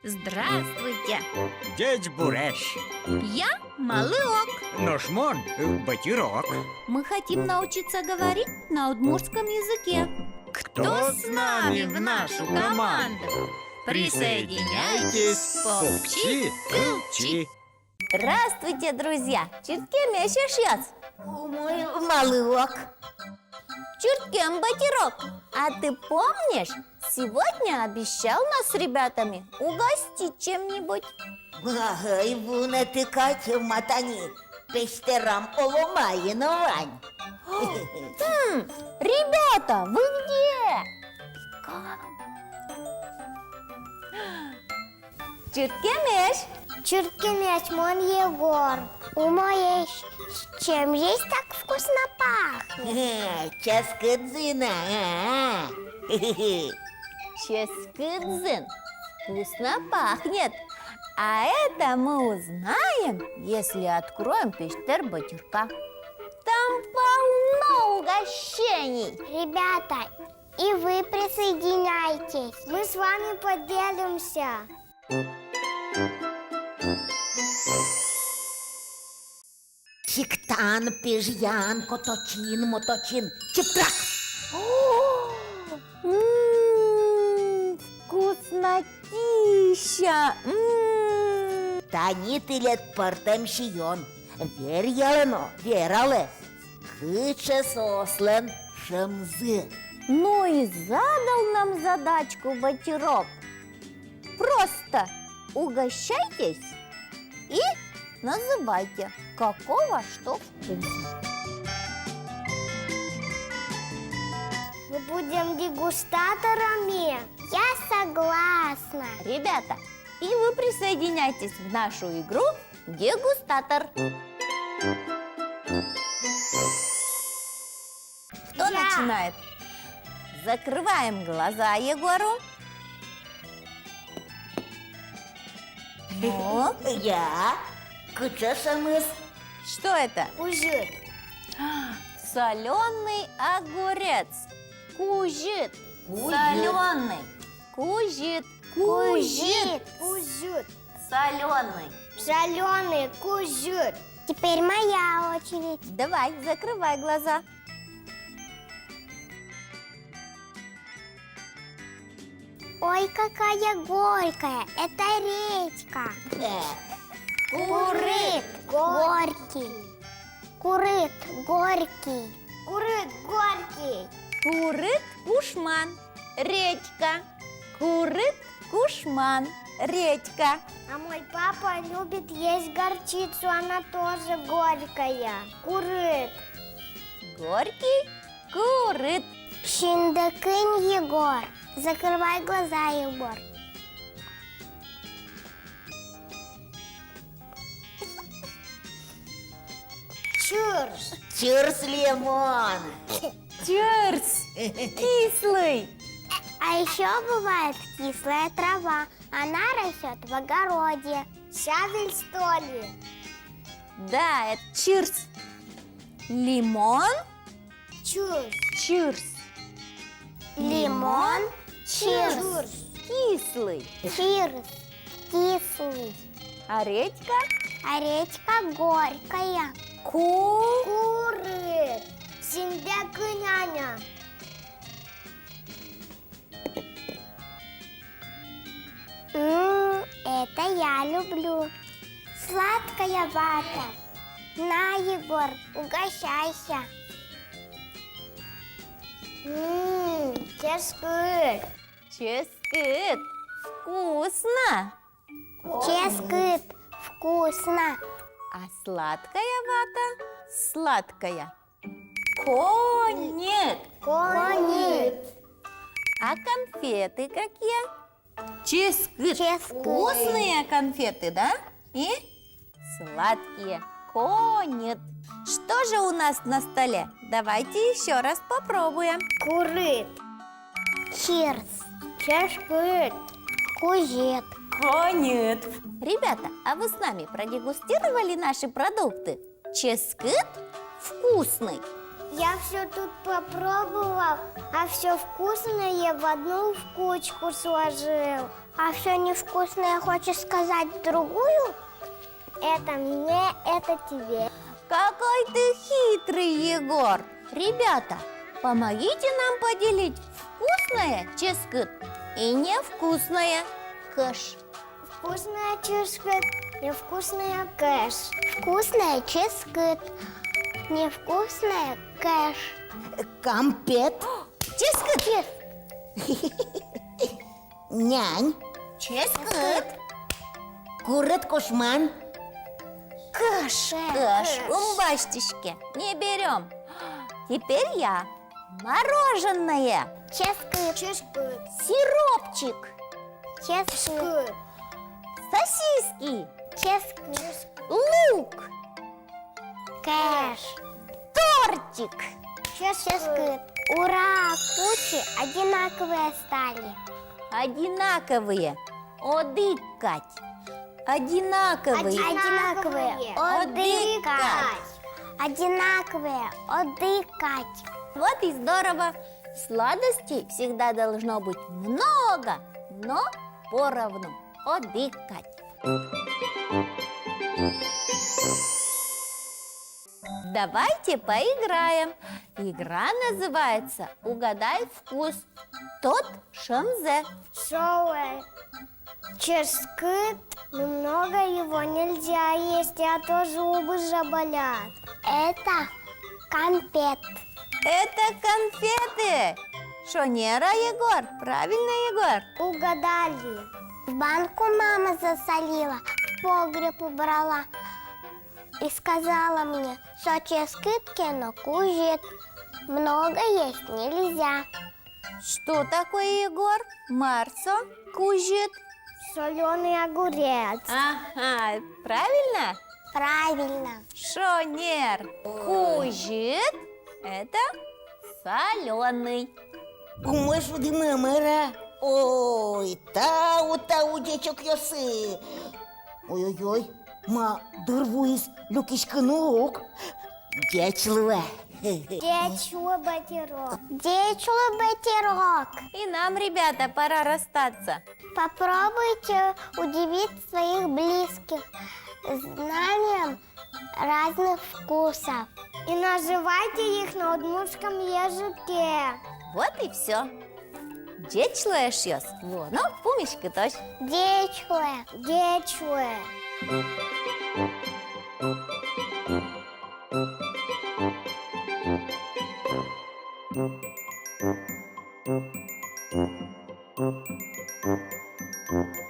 Здравствуйте! Дядь Бурящ, Я Малыок. Ножмон, Батирок. Мы хотим научиться говорить на удмуртском языке. Кто с нами в нашу команду? Присоединяйтесь, попчи, пылчи. Здравствуйте, друзья! Чурткем я сейчас. Мой Малыок. Чурткем Батирок. А ты помнишь, сегодня обещал нас с ребятами угостить чем-нибудь? Ай, вуна тыкать в матани. Пестерам оломаину вань. Ребята, вы где? Чурткемеш. Чурткемеш, мон Егор. Умоешь, с чем есть так вкусно пахнет? Часкадзина. Ческыдзин. Вкусно пахнет. А это мы узнаем, если откроем пещер Батюрка. Там полно угощений. Ребята, и вы присоединяйтесь. Мы с вами поделимся. Чиктан, пижьян, коточин, моточин. Чиптак. Вкуснотища! Тани тилет партем шион. Вер ялено, верале. Хыча сослен шамзы. Ну и задал нам задачку Батюрок. Просто угощайтесь и называйте, какого что вкуса. Мы будем дегустаторами. Я согласна. Ребята, и вы присоединяйтесь в нашу игру «Дегустатор». Кто начинает? Закрываем глаза Егору. Ну, Я? Кыча шамыс. что это? Кужит. Соленый огурец. Кужит. Соленый. Кужит. Кужит. Кужит. Соленый. Соленый кужит. Теперь моя очередь. Давай, закрывай глаза. Ой, какая горькая. Это речка. Курыт горький. Курыт горький. Курыт горький. Курыт кушман. Редька. Курыт кушман. Редька. А мой папа любит есть горчицу, она тоже горькая. Курыт. Горький курыт. Шиндакынь, Егор. Закрывай глаза, Егор. Чурс. Чурс лимон. Чурс. Кислый. А еще бывает кислая трава. Она растет в огороде. Щавель, что ли? Да, это чирс. Лимон. Чурс. Чирс. Лимон. Чирс. Кислый. Чирс. Кислый. А редька? А речка горькая. Куры. Синдякыняня. Это я люблю. Сладкая вата. На, Егор, угощайся. Ческыт. Ческыт. Вкусно. Ческыт. Вкусно. А сладкая вата? Сладкая. Конет. Конит. А конфеты какие? Ческыт. Ческыт. Вкусные конфеты, да? И сладкие. Конет. Что же у нас на столе? Давайте еще раз попробуем. Курыт. Чирс. Ческыт. Кузет. Конет. Ребята, а вы с нами продегустировали наши продукты? Ческыт вкусный. Я все тут попробовал, а все вкусное в одну кучку сложил. А все невкусное хочешь сказать другую? Это мне, это тебе. Какой ты хитрый, Егор. Ребята, помогите нам поделить вкусное ческыт и невкусное кэш. Вкусная ческыт, невкусная кэш. Вкусная ческыт, невкусная кэш. Кампет. Ческыт. Нянь. Ческыт. Курет кошман. Кэш. Кэш. Умбастишки. Не берем. Теперь я. Мороженое. Ческыт. Ческыт. Сиропчик. Ческыт. Сосиски. Ческыт. Лук. Кэш. Тортик. Ческыт. Ура! Кучи одинаковые стали. Одинаковые. Одыкать. Одинаковые. Одинаковые. Одыкать. Одинаковые. Одыкать. Вот и здорово. Сладостей всегда должно быть много, но поровну. Одыкать. Давайте поиграем. Игра называется «Угадай вкус». Тот шамзе. Шоуэ. Ческыт. Много его нельзя есть, а то зубы заболят. Это конфет. Это конфеты. Шонера, Егор? Правильно, Егор? Угадали. В банку мама засолила, в погреб убрала и сказала мне, что ческыт кино кужит, много есть нельзя. Что такое, Егор? Марсо кужит. Соленый огурец. Ага, правильно? Правильно. Шонер кужит. Это соленый. Умешу димемера. Ой, тау дечок йоси. Ой-ой-ой, ма дырвуис люкишканук. Дечливе. Дечлый батирок. Дечлый батирок. И нам, ребята, пора расстаться. Попробуйте удивить своих близких знанием разных вкусов. И называйте их на удмуртском языке. Вот и все. Дечлое шьёс. Во, ну, пумишки точ. Дечлые. Дечлые. Thank you.